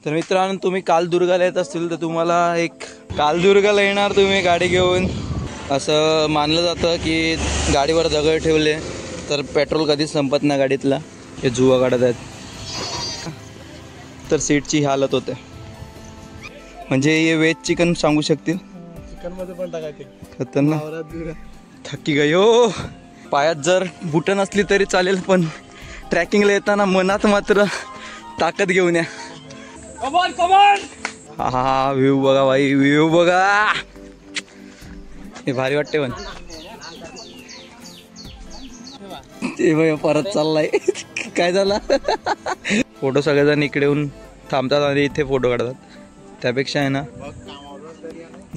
तर मित्रांनो, तुम्ही कालदुर्गाला येत असतील तर तुम्हाला एक कालदुर्गाला येणार तुम्ही गाडी घेऊन, असं मानलं जातं की गाडीवर दगड ठेवले तर पेट्रोल कधीच संपत नाही गाडीतला. हे जुवा काढत आहेत तर सीटची हालत होते. म्हणजे हे व्हेज चिकन सांगू शकतील, चिकनमध्ये पण टाकायचे खतरनाक. थक्की गयो. पायात जर बुटं नसली तरी चालेल, पण ट्रॅकिंगला येताना मनात मात्र ताकद घेऊन या. हा व्ह्यू बघा भाई, व्ह्यू बघा. हे भारी वाटते. पण ते भाई परत चाललाय. काय झाला? फोटो सगळेजण इकडे येऊन थांबतात आणि इथे फोटो काढतात. त्यापेक्षा आहे ना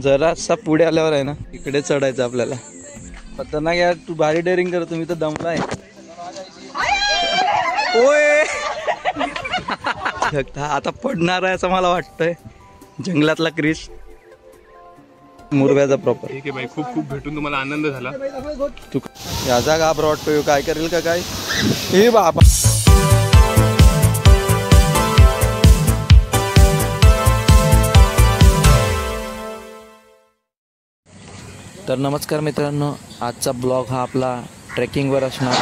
जरासा पुढे आल्यावर आहे ना इकडे चढायचं आपल्याला. खतरनाक यार, तू भारी डेअरिंग करतो. मी तर दमलाय. ओय आता पडणार आहे असं मला वाटतंय. जंगलातला क्रिश मुरव्याचा प्रॉपर. ठीक आहे भाई, खूप खूप भेटून तुम्हाला आनंद झाला. तू याचा घाबरा वाटतो, काय करेल का काय? हे बाबा. तर नमस्कार मित्रांनो, आजचा ब्लॉग हा आपला ट्रेकिंगवर असणार.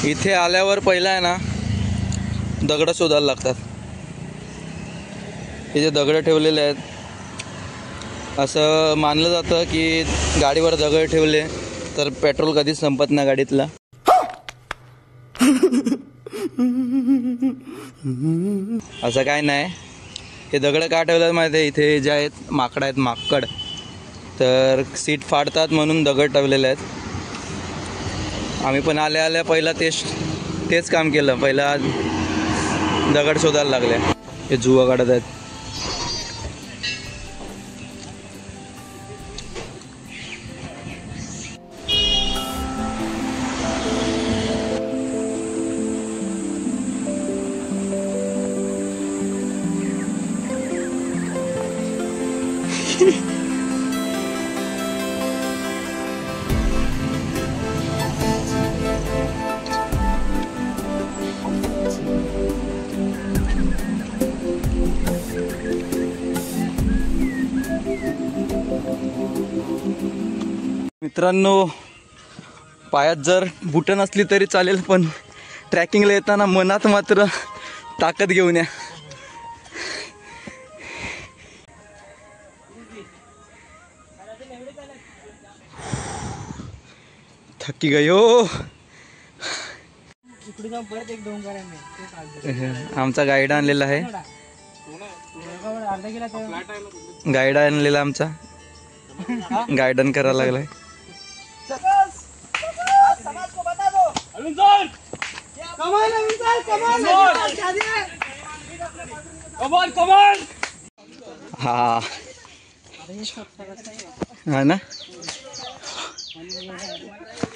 इथे आल्यावर पहिला आहे ना दगड शोधायला लागतात. हे जे दगड ठेवलेले आहेत, असं मानलं जातं की गाडीवर दगड ठेवले तर पेट्रोल कधीच संपत नाही गाडीतला. असं काय नाही. हे दगड का ठेवतात माहिती आहे? इथे जे आहेत माकड आहेत, माकड, तर सीट फाडतात म्हणून दगड ठेवलेले आहेत. आम्ही पण आल्या आल्या पहिला तेच काम केलं. पहिला दगड शोधायला लागले. हे जुवा काढत आहेत. मित्रांनो, पायात जर बुटं नसली तरी चालेल, पण ट्रॅकिंगला येताना मनात मात्र ताकद घेऊन या. थक्की गयो. आमचा गाईड आणलेला आहे. गाईड आणलेला आमचा, गार्डन करायला लागलाय. हा हा ना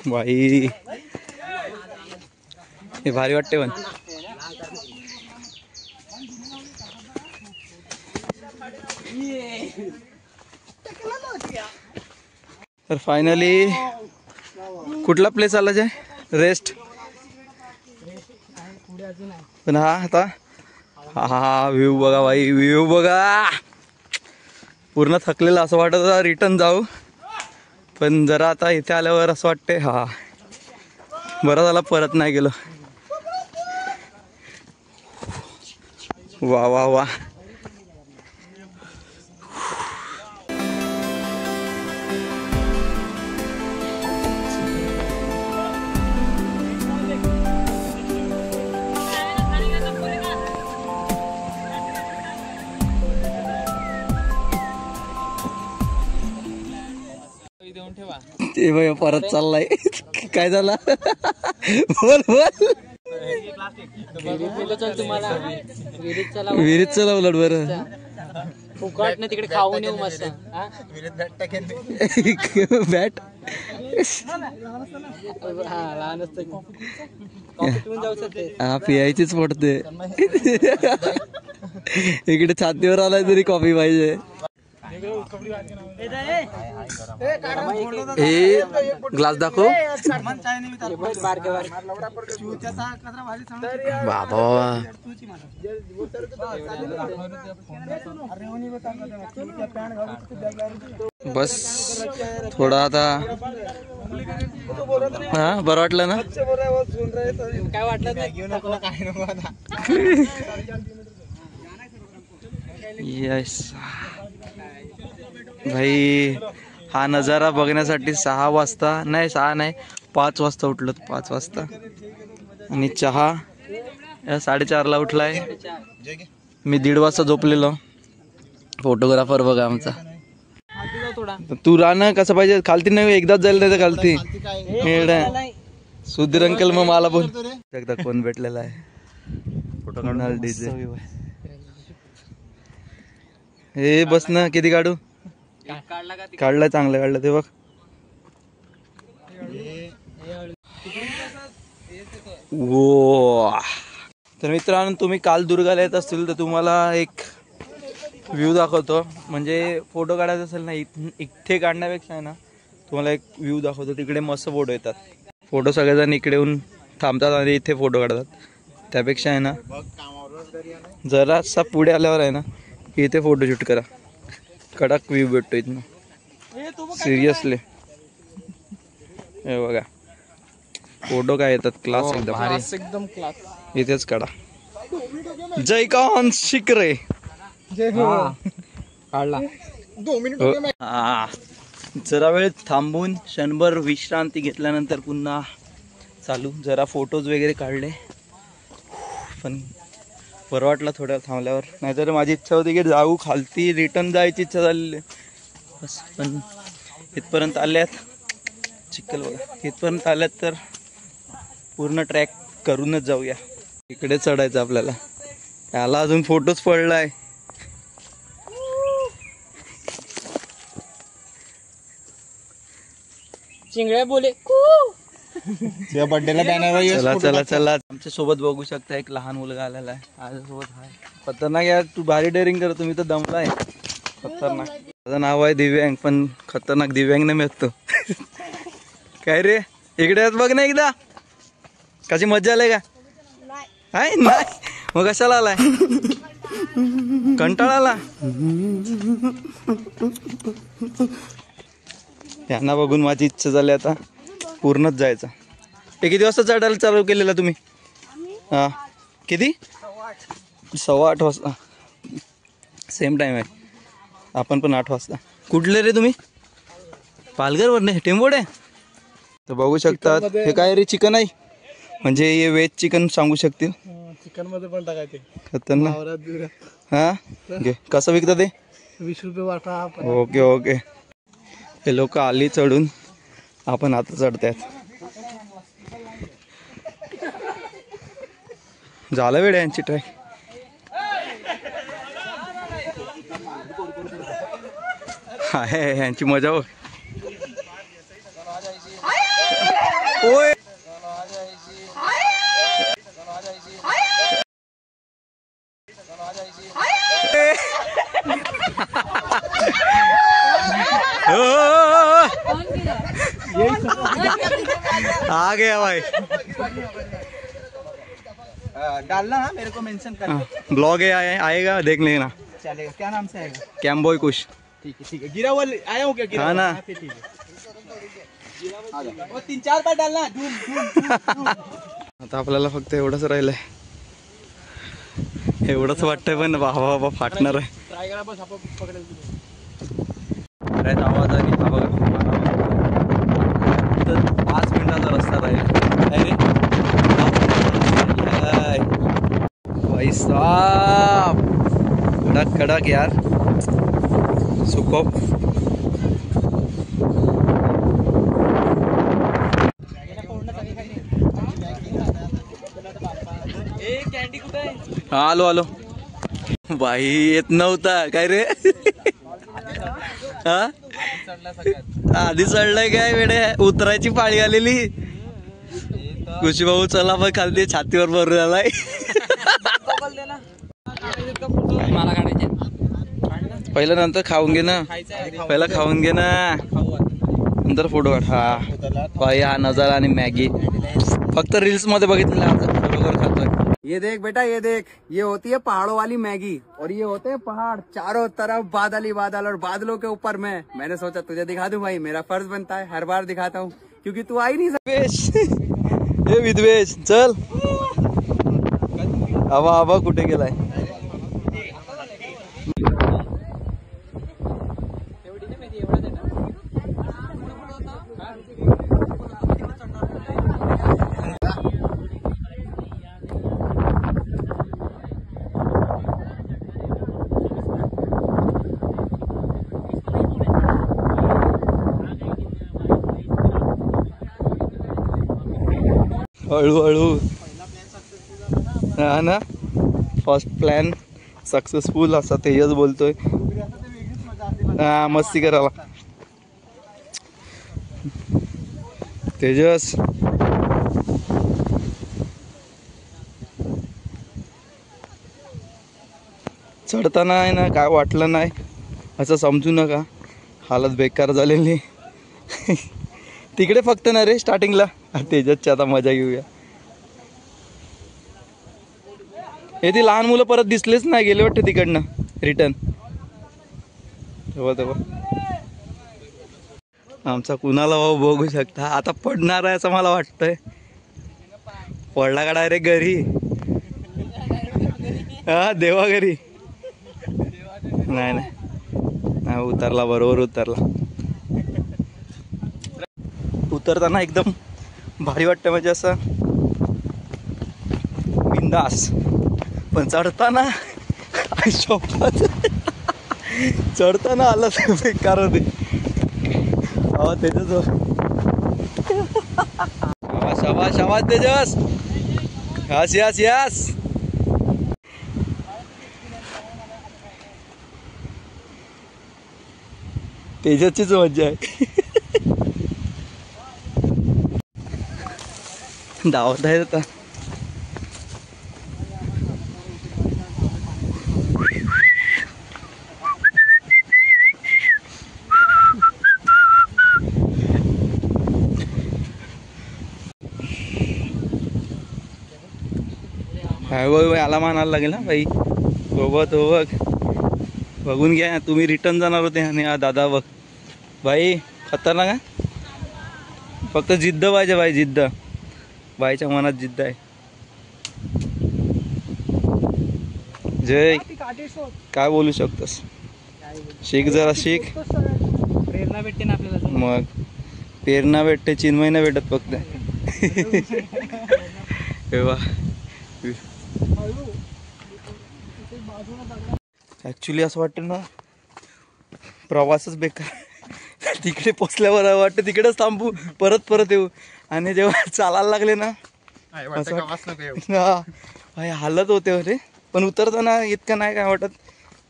बाई, हे भारी वाटते. पण तर फायनली कुठला प्लेस आला जे रेस्ट. पण हा आता हा व्ह्यू बघा भाई, व्ह्यू बघा. पूर्ण थकलेलं असं वाटत होतं रिटर्न जाऊ, पण जरा आता इथे आल्यावर असं वाटते हा बरं झालं परत नाही गेलो. वा वा वा. ते भाई परत चाललाय. काय झाला? बोल बोल. विहिरीत चला उलट बरं. फुकट नाही तिकडे खाऊन येऊ मस्त. बॅट लहान हा पियायचीच पडते. इकडे छातीवर आलाय तरी कॉफी पाहिजे. हे ग्लास दाखव बाबा बस थोडा आता हा बरं वाटलं ना काय वाटलं यस भाई हा नजारा बघण्यासाठी 6 वाजता नाही 6 नाही 5 वाजता उठलो 5 वाजता आणि चहा 4:30ला उठलाय मी 1:30 वाजता झोपलेलो फोटोग्राफर बघा आमचा तू राहणं कसं पाहिजे खालती नाही एकदाच जायला नाही तर खालती सुधीर अंकल मग मला बोल एकदा कोण भेटलेला आहे फोटो काढून डीजे हे बस ना किती काढू काढलाय चांगलं काढलं ते बघ वो तर मित्रांनो तुम्ही काल दुर्गाला येत असतील तर तुम्हाला एक व्ह्यू दाखवतो म्हणजे फोटो काढायचा असेल ना इथे काढण्यापेक्षा आहे ना तुम्हाला एक व्ह्यू दाखवतो तिकडे मस्त फोटो येतात फोटो सगळेजण इकडे येऊन थांबतात आणि इथे फोटो काढतात त्यापेक्षा आहे ना जरासा पुढे आल्यावर आहे ना इथे फोटोशूट करा कडक व्ह्यू भेटतो इथनं सिरियसली हे बघा फोटो काय येतात क्लास एकदम क्लास इथेच काढा जयकांत शिकरे काढला जरा वेळ थांबून क्षणभर विश्रांती घेतल्यानंतर पुन्हा चालू जरा फोटोज वगैरे काढले पण बरं वाटलं थोड्या थांबल्यावर नाहीतर माझी इच्छा होती की जाऊ खालती रिटर्न जायची इच्छा झालेली बस पण इथपर्यंत आल्यात चिखल बघा इथपर्यंत आल्यात तर पूर्ण ट्रॅक करूनच जाऊया इकडे चढायचं आपल्याला याला अजून फोटोच पडलाय चिंगड्या बोले बर्थडेला बॅनर चला चला चला आमच्या सोबत बघू शकता एक लहान मुलगा आलेला आहे माझ्यासोबत हाय खतरनाक यार तू भारी डेअरिंग कर तुम्ही तर दमलाय खतरनाक माझं नाव आहे दिव्यांग पण खतरनाक दिव्यांग नाही मिळतो काय रे इकडे बघ ना एकदा कशी मज्जा आलाय का नाही मग कशाला आलाय कंटाळा आला यांना बघून माझी इच्छा झाली आता पूर्णच जायचं हे किती वाजता चढायला चालू केलेला तुम्ही हां किती 8:15 वाजता सेम टाईम आहे आपण पण 8 वाजता कुठले रे तुम्ही पालघरवर नाही टेंबोडे तर बघू शकतात हे काय रे चिकन आहे म्हणजे हे व्हेज चिकन सांगू शकतील चिकन मध्ये पण टाकायचे खतरनाक हां घे कसं विकतं ते 20 रुपये वाटा ओके ओके हे लोक आली चढून आपण आता चढतायत झालं वेळ यांची ट्रॅक आहे यांची मजा हो ओय आ गया भाई डालना हाँ मेरे को मेंशन कर ब्लॉग है आएगा देख लेना चलेगा क्या नाम से आएगा कैम्बॉय कुश ठीक है गिरा हुआ आया हूँ क्या गिरा हाँ ना ठीक है वो 3-4 बार डालना धूम आता आपल्याला फक्त एवढंच राहिलंय एवढंच वाटतंय पण बाबा फाटणार आहे ट्राय करा बस आपण पकडेल आवाज आणि हा बघा 5 मिनिटाचा रस्ता राहील रे भाई साहब कडक कडक यार सुपर कॅन्डी कुठे आहे आलो आलो बाई येत नव्हता काय रे हा आधी चढलाय काय वेडे उतरायची पाळी आलेली खुशी भाऊ चला मग खालती छातीवर भरून आलाय मला काढायचे पहिलं नंतर खाऊन घे ना, पहिला खाऊन घे ना, नंतर फोटो काढ. हा भाई, हा नजारा आणि मॅगी फक्त रील्स मध्ये बघितलेला, आता खरोखर खातोय. ये देख बेटा, ये देख, ये होती है पहाड़ों वाली मैगी और ये होते हैं पहाड़, चारों तरफ बादल ही बादल और बादलों के ऊपर मैंने सोचा तुझे दिखा दूं भाई, मेरा फर्ज बनता है, हर बार दिखाता हूँ क्योंकि तू आ ही नहीं सकता. हे विद्वेष चल. आबा आबा कुठे गेलाय? हळूहळू. हा ना, फर्स्ट प्लॅन सक्सेसफुल असा तेजस बोलतोय. हा, मस्ती करायला तेजस. चढताना आहे ना, काय वाटलं नाही असं समजू नका, हालत बेकार झालेली. तिकडे फक्त ना रे स्टार्टिंगला. तेजसची आता मजा घेऊया. हे ती लहान मुलं परत दिसलेच नाही, गेले वाटते तिकडनं रिटर्न. तेव्हा आमचा कुणाला भाऊ बघू शकता, आता पडणार आहे असं मला वाटतंय. पडला का डायरेक्ट घरी? हा, देवा घरी. नाही नाही, उतरला, बरोबर उतरला. उतरताना एकदम भारी वाटतं, म्हणजे असं बिंदास. पण चढताना चढताना आलं तर बेकार होते. तेजस, शाबास शाबास तेजस. यास यास यास. तेजसचीच मज्जा आहे. धावत आहे आता. आला मानायला लागेल ना भाई. सोबत हो बघ, बघून घ्या. तुम्ही रिटर्न जाणार होते आणि हा दादा बघ भाई, खतरनाक आहे. फक्त जिद्द पाहिजे भाई, जिद्द. बाईच्या मनात जिद्द आहे. जय, काय बोलू शकतोस? शिक जरा, शिक. प्रेरणा भेटते ना आपल्याला. मग प्रेरणा भेटते, चिन्मय नाही भेटत फक्त. ॲक्च्युली असं वाटतं ना, प्रवासच बेकार. तिकडे पोचल्यावर वाटतं तिकडेच थांबू, परत परत येऊ. आणि जेव्हा चालायला लागले ना, भाई हालत होते रे. पण उतरताना इतकं नाही काय वाटत.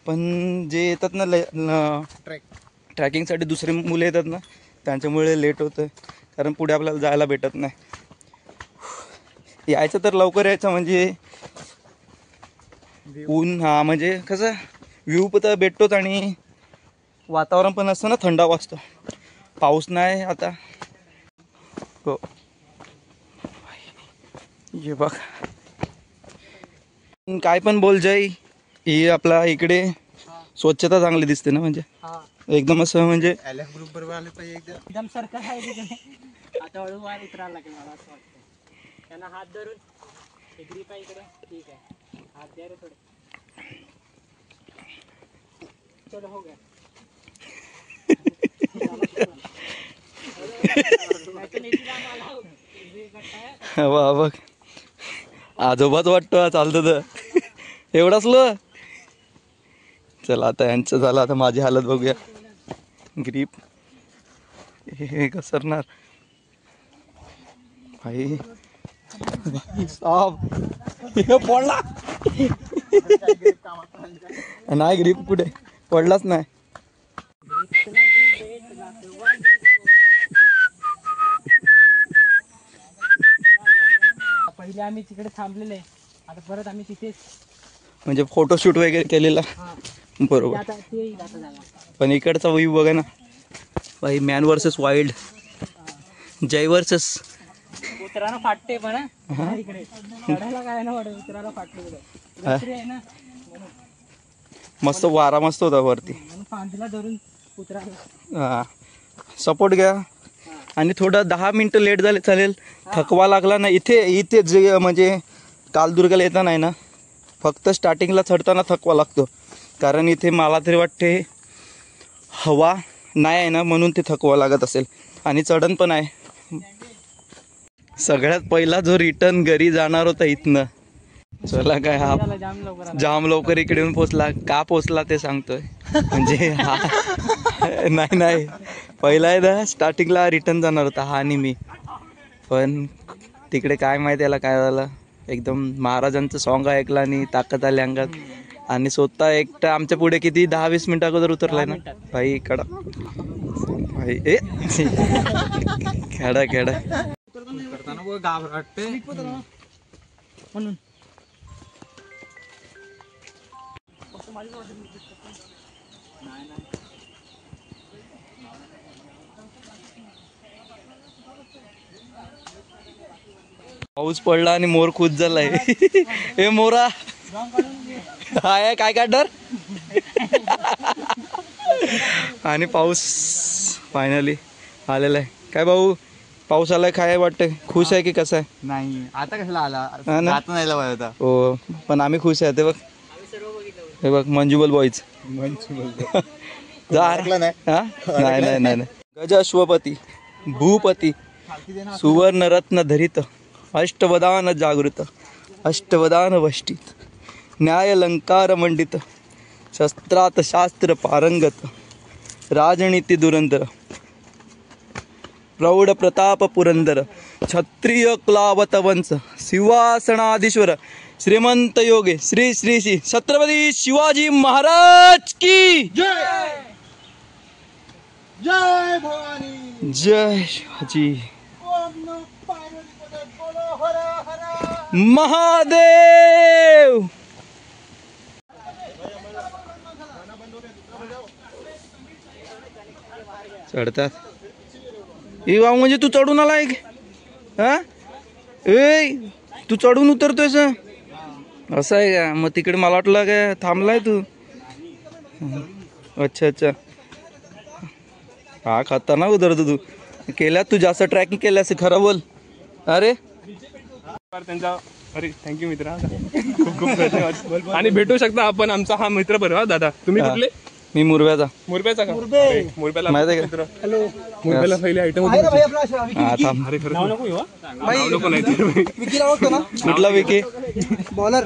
पण जे येतात ना ट्रॅकिंगसाठी दुसरे मुलं येतात ना, त्यांच्यामुळे लेट होतं. कारण पुढे आपल्याला जायला भेटत नाही. यायचं तर लवकर यायचं, म्हणजे ऊन, हा म्हणजे कसं व्ह्यू पण भेटतोच आणि वातावरण पण असतं ना, थंड वाजतो. पाऊस नाही आता. हो, ये बघ. काय पण बोल जाई, ही आपला इकडे स्वच्छता चांगली दिसते ना, म्हणजे एकदम असं, म्हणजे एकदम सरकार आहे तिकडे. आता हळूवार उतरायला लागेल मला असं वाटतं. त्यांना हात धरून ग्रीप आहे इकडे. ठीक आहे, हात द्या रे थोडे. चलो हो गया. बघ, आजोबाच वाटतो चालतं तर. एवढा स्लो. चला आता यांचं झालं, आता माझी हालत बघूया. ग्रीप हे घसरणार भाई. पडला नाही, ग्रीप कुठे पडलाच नाही. पहिले आम्ही तिकडे थांबलेले, आता परत आम्ही तिथेच, म्हणजे फोटोशूट वगैरे केलेला. बरोबर. आता ते येईल आता जागा. पण इकडचा व्ह्यू बघा ना भाई, मॅन वर्सेस वाईल्ड, जय वर्सेस. उतराला फाटते पण हा. इकडे चढायला काय ना वाटत, उतराला फाटते दुसरी आहे ना म्हणून. मस्त वारा मस्त होता वरती. म्हणून फांदीला धरून उतरायला. हा, सपोर्ट घ्या. आणि थोडं 10 मिनटं लेट झाले चालेल, थकवा लागला ना. इथे जे म्हणजे कालदुर्गाला येताना आहे ना, फक्त स्टार्टिंगला चढताना थकवा लागतो. कारण इथे मला तरी वाटते हवा नाही आहे ना, म्हणून ते थकवा लागत असेल. आणि चढण पण आहे. सगळ्यात पहिला जो रिटर्न घरी जाणार होता इथनं, चला काय हा जाम लवकर जाम लवकर इकडे येऊन पोचला. का पोचला ते सांगतोय म्हणजे हा नाही पहिला आहे ना, स्टार्टिंगला रिटर्न जाणार होता हा आणि मी. पण तिकडे काय माहिती याला काय झालं, एकदम महाराजांचं सॉन्ग ऐकलं आणि ताकद आली अंगात. आणि स्वतः एकटा आमच्या पुढे किती 10-20 मिनिटं अगोदर उतरलाय ना भाई. कडा भाई ए खेडा करताना घाबरते म्हणून. पाऊस पडला आणि मोर खुश झालाय. ए मोरा हाय, काय काढणार. आणि पाऊस फायनली आलेला आहे. काय भाऊ, पाऊस आलाय, काय वाटतंय, खुश आहे की कसं आहे. नाही आता कशाला आला, हा ना? आता नाही लावाय होता. हो पण आम्ही खुश आहे. ते बघ, हे बघ मंजुबल बॉईज. नाही. गज अश्वपती भूपती सुवर्ण रत्न धरित अष्टवदान जागृत अष्टवदान वष्टित न्यायलंकार मंडित शस्त्रात शास्त्र पारंगत राजनीती दुरंदर प्रौढ प्रताप पुरंदर क्षत्रिय क्लावत वंश सिंहासनाधीश्वर श्रीमंत योगे श्री श्री श्री छत्रपती शिवाजी महाराज की जय जय भवानी. जय शिवाजी ओम नमः पार्वती बोलो हर हर. महादेव. चढतात ए वाव, म्हणजे तू चढून आला एक. हा ए तू चढून उतरतोयस असं आहे का. मग तिकडे मला वाटलं काय थांबलाय तू. अच्छा हा, खतरनाक उतरतो तू. केल्यास तू जास्त ट्रॅकिंग केल्यास खरं बोल. अरे त्यांचा अरे थँक्यू मित्रा, खूप खूप धन्यवाद. आणि भेटू शकता आपण, आमचा हा मित्र बरं. दादा तुम्ही कुठले. मी मुरव्याचा. मुरब्याचा का. मुरब्याला माहिती आहे मित्र. मुरब्याला पहिले आयटम हा थांब. अरे खरं नको नाही. कुठला विकी. बॉलर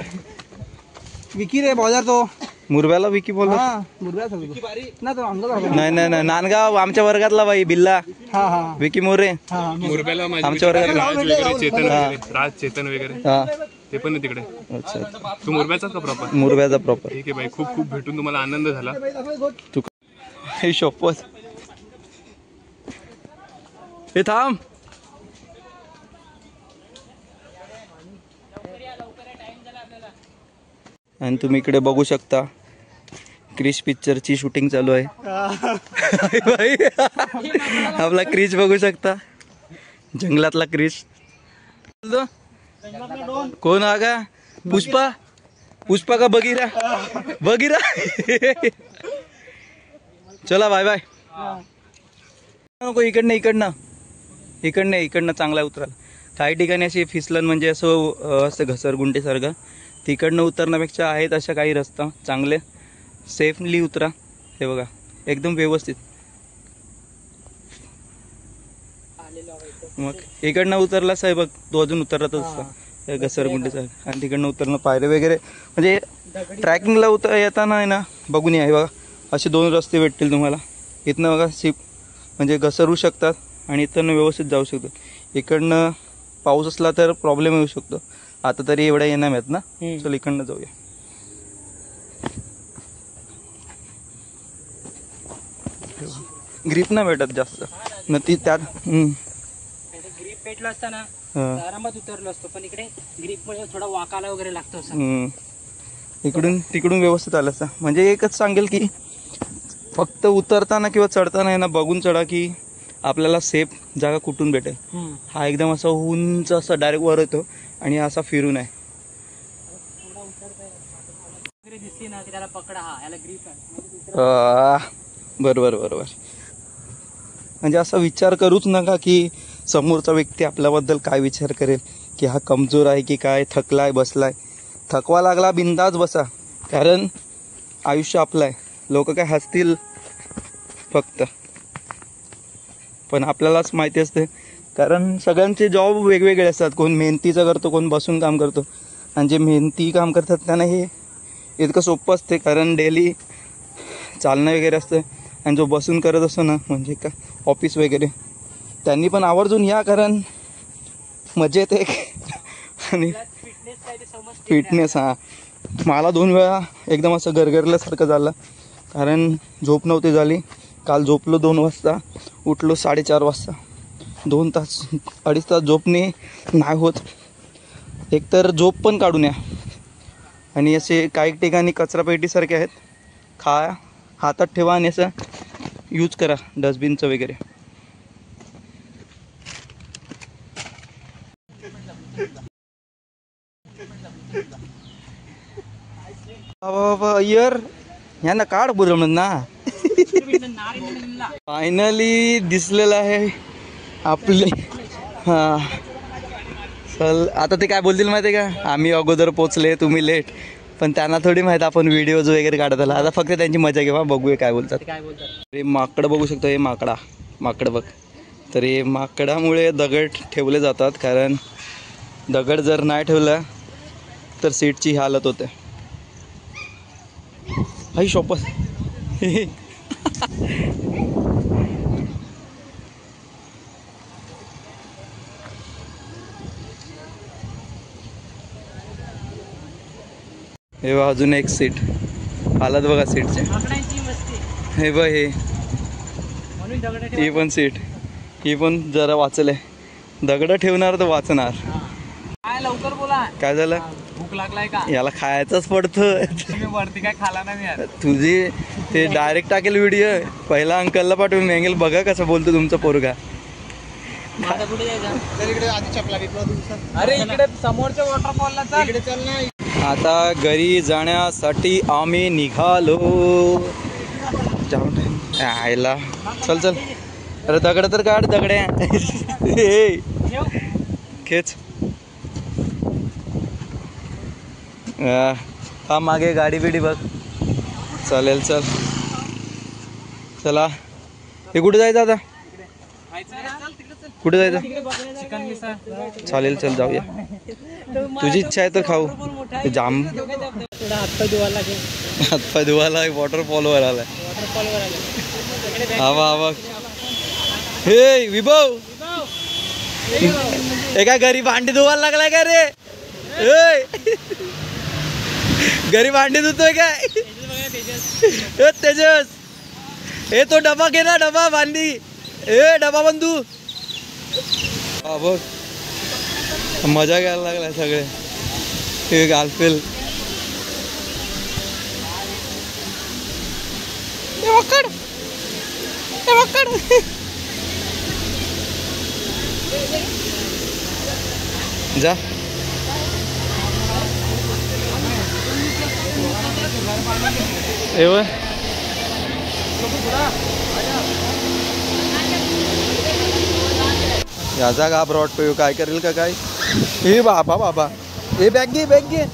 विकी रे, बॉलर तो मुरव्याला विकी बोल. ना तो अंगावर. नाही नांदगाव आमच्या वर्गातला बाई बिल्ला विकी मोरे. मुरब्याला आमच्या वर्गात राज वगैरे चेतन वगैरे, राज चेतन वगैरे हा ते पण आहे तिकडे. अच्छा, तू मुरब्याचाच का प्रॉपर. मुरव्याचा प्रॉपर. ठीक आहे बाई, खूप खूप भेटून तुम्हाला आनंद झाला. तू हे शोपत हे थांब. आणि तुम्ही इकडे बघू शकता क्रिश पिक्चरची शूटिंग चालू आहे. आपला क्रिश बघू शकता, जंगलातला क्रिश. कोण हा का. पुष्पा का बगीरा. चला बाय बाय. नको इकडनं चांगला उतराल. काही ठिकाणी अशी फिसलन म्हणजे असं घसरगुंडीसारखं. तिकडनं उतरण्यापेक्षा आहेत अशा काही रस्ता चांगले, सेफली उतरा. हे बघा एकदम व्यवस्थित. मग इकडनं उतरला साहेब, तो अजून उतरतच असता घसरगुंडीचा. आणि तिकडनं उतरणं पायरे वगैरे म्हणजे ट्रॅकिंगला येताना आहे ना, बघून या. हे बघा असे 2 रस्ते भेटतील तुम्हाला. इथनं बघा म्हणजे घसरू शकतात आणि इथनं व्यवस्थित जाऊ शकतात. इकडनं पाऊस असला तर प्रॉब्लेम येऊ शकतो. आता तरी एवढ्या येणार आहेत ना. चल इकडनं जाऊया. ग्रीप नाही भेटत जास्त न ती त्यात. ग्रीप पेटला असताना आरामात उतरलो असतो, पण इकडे ग्रीप मुळे थोडा वाकाला वगैरे लागतो. इकडून तिकडून व्यवस्थित आलं असतं. म्हणजे एकच सांगेल की फक्त उतरताना किंवा चढताना आहे ना बघून चढा की आपल्याला सेफ जागा कुठून भेटेल. हा एकदम असा उंच असा डायरेक्ट वर येतो आणि असा फिरून आहे. दिसते ना की त्याला पकडा, हा याला ग्रीप आहे. बरोबर बरोबर. म्हणजे असा विचार करूच नका की समोरचा व्यक्ती आपल्याबद्दल काय विचार करेल, की हा कमजोर आहे की काय, थकलाय बसलाय. थकवा लागला बिंदाच बसा, कारण आयुष्य आपलं आहे. लोक काय हसतील फक्त, पण आपल्यालाच माहिती असते. कारण सगळ्यांचे जॉब वेगवेगळे असतात. कोण मेहनतीचं करतो, कोण बसून काम करतो. आणि जे मेहनती काम करतात त्यांना हे इतकं सोपं असते, कारण डेली चालणं वगैरे असतं. आणि जो बसून करत असतो ना, म्हणजे का ऑफिस वगैरे, त्यांनी पण आवर्जून या, कारण मजा येते. आणि फिटनेस, हा मला 2 वेळा एकदम असं गरगरल्यासारखं झालं, कारण झोप नव्हती झाली. काल झोपलो 2 वाजता, उठलो 4:30 वाजता. 2 तास 2.5 तास झोपणे नाही होत. एकतर झोप पण काढून या. आणि असे काही ठिकाणी कचरापेटीसारखे आहेत, खा हातात ठेवा आणि असं यूज करा डस्टबिनचं वगैरे. इयर यांना काढ बुरमण ना. फायनली दिसलेलं आहे आपले. हां चल, आता ते काय बोलतील माहिती आहे का, आम्ही अगोदर पोचले तुम्ही लेट. पण त्यांना थोडी माहिती आपण व्हिडिओज वगैरे काढत आला. आता फक्त त्यांची मजा घेवा, बघूया काय बोलतात. अरे माकडं बघू शकतो, हे माकडं बघ. तर हे माकडामुळे दगड ठेवले जातात, कारण दगड जर नाही ठेवला तर सीटची हालत होते. हाई शॉपस. हे बघ अजून एक सीट, हालत बघा सीटचे. हे बघ ही पण सीट, ही पण जरा वाचले. दगड ठेवणार तर वाचणार. काय लवकर बोला, काय झालं? भूक लागलाय का? याला खायचंच पडतं. वरती काय खाला नाही यार. तुझी ते डायरेक्ट टाकेल व्हिडिओ. पहिला अंकलला पाठवून मेंगेल, बघा कसं बोलतो तुमचा पोरगा. कुठे जायचं? इकडे आधी चपला बिपला दिवसात. अरे इकडे समोरच्या वॉटरफॉलला चल. इकडे चल ना. आता घरी जाण्यासाठी आम्ही निघालो. आयला चल चल. अरे दगड तर काढ, दगड्या. खेच. हा मागे गाडी बिडी बघ. चालेल चल. चला, हे कुठे जायचं आता? कुठे जायचं? चालेल चल जाऊया. तुझी इच्छा आहे तर खाऊ. जाम हातपाय धुवायला वॉटरफॉलवर आलाय. हवा हवा. हे विभव, हे काय घरी भांडी धुवायला लागलाय का रे? घरी भांडी धुतोय काय? तेजस, हे तो डबा घे ना, डबा भांडी. डबा बंधू. बघ मजा घ्यायला लागलाय सगळे. हे गालफेल. जा. याचा घाबरवाट पे काय करेल का काय? हे बाबा, हे बॅग घे.